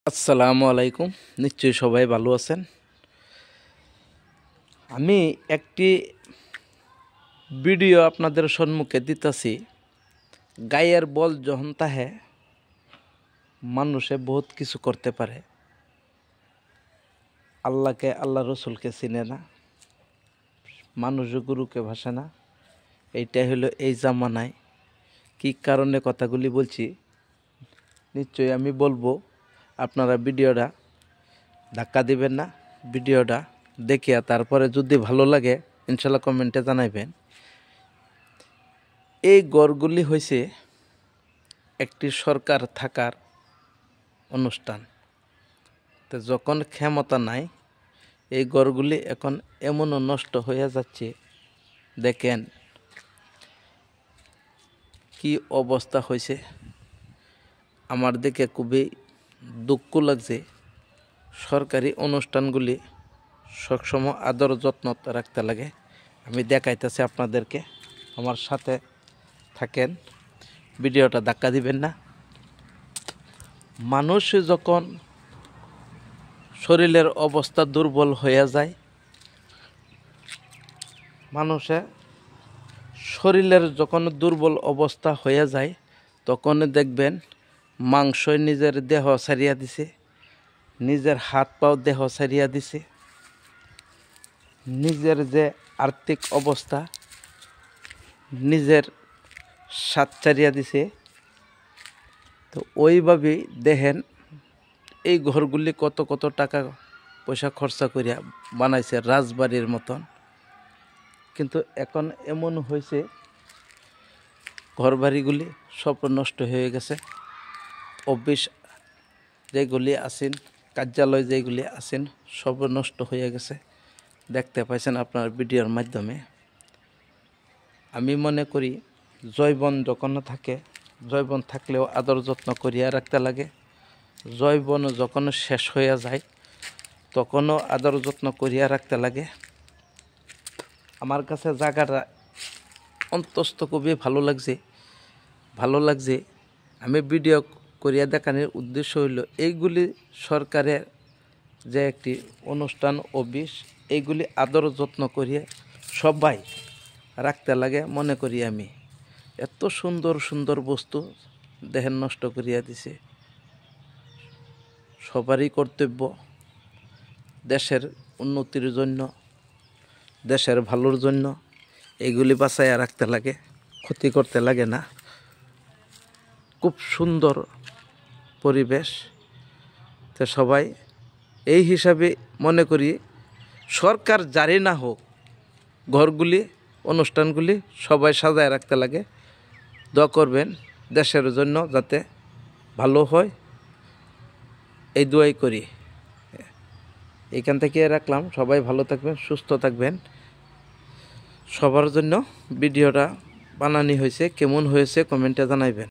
আসসালামু আলাইকুম। নিশ্চয়ই সবাই ভালো আছেন। আমি একটি ভিডিও আপনাদের সম্মুখে দিতেছি। গায়ের বল যখন তাহে মানুষে বহুত কিছু করতে পারে। আল্লাহকে আল্লাহ রসুলকে চিনে না, মানুষ গুরুকে ভাসে না। এইটাই হলো এই জামানায় কী কারণে কথাগুলি বলছি নিশ্চয়ই আমি বলবো। আপনারা ভিডিওটা ধাক্কা দিবেন না, ভিডিওটা দেখিয়া তারপরে যদি ভালো লাগে ইনশাল্লাহ কমেন্টে জানাইবেন। এই গড়গুলি হয়েছে একটি সরকার থাকার অনুষ্ঠান। তো যখন ক্ষমতা নাই এই গড়গুলি এখন এমনও নষ্ট হয়ে যাচ্ছে, দেখেন কি অবস্থা হয়েছে। আমার দেখে খুবই দুঃখ লাগছে। সরকারি অনুষ্ঠানগুলি সবসময় আদর যত্ন রাখতে লাগে। আমি দেখাইতেছি আপনাদেরকে, আমার সাথে থাকেন, ভিডিওটা ধাক্কা দিবেন না। মানুষ যখন শরীরের অবস্থা দুর্বল হয়ে যায়, মানুষের শরীরের যখন দুর্বল অবস্থা হয়ে যায় তখন দেখবেন মাংসই নিজের দেহ ছাড়িয়া দিছে, নিজের হাত পাও দেহ ছাড়িয়া দিছে, নিজের যে আর্থিক অবস্থা নিজের স্বাদ ছাড়িয়া দিছে। তো ওইভাবেই দেখেন এই ঘরগুলি কত কত টাকা পয়সা খরচা করিয়া বানাইছে রাজবাড়ির মতন। কিন্তু এখন এমন হয়েছে ঘরবাড়িগুলি সব নষ্ট হয়ে গেছে। অফিস যেগুলি আছেন, কার্যালয় যেগুলি আছেন সব নষ্ট হয়ে গেছে। দেখতে পাইছেন আপনার ভিডিওর মাধ্যমে। আমি মনে করি জৈবন যখন থাকে, জৈবন থাকলেও আদর যত্ন করিয়া রাখতে লাগে। জৈবন যখন শেষ হয়ে যায় তখনও আদর যত্ন করিয়া রাখতে লাগে। আমার কাছে জায়গাটা অন্তস্থ খুবই ভালো লাগছে। আমি ভিডিও করিয়া দেখানোর উদ্দেশ্য হইল এইগুলি সরকারের যে একটি অনুষ্ঠান অফিস, এইগুলি আদর যত্ন করিয়া সবাই রাখতে লাগে মনে করি আমি। এত সুন্দর সুন্দর বস্তু দেহের নষ্ট করিয়া দিছে। সবারই কর্তব্য দেশের উন্নতির জন্য, দেশের ভালোর জন্য এইগুলি বাঁচাইয়া রাখতে লাগে, ক্ষতি করতে লাগে না। খুব সুন্দর পরিবেশ। তো সবাই এই হিসাবে মনে করি সরকার জারি না হোক, ঘরগুলি অনুষ্ঠানগুলি সবাই সাজায় রাখতে লাগে। দোয়া করবেন দেশের জন্য যাতে ভালো হয়, এই দোয়াই করি। এখান থেকে রাখলাম। সবাই ভালো থাকবেন, সুস্থ থাকবেন। সবার জন্য ভিডিওটা বানানো হয়েছে, কেমন হয়েছে কমেন্টে জানাইবেন।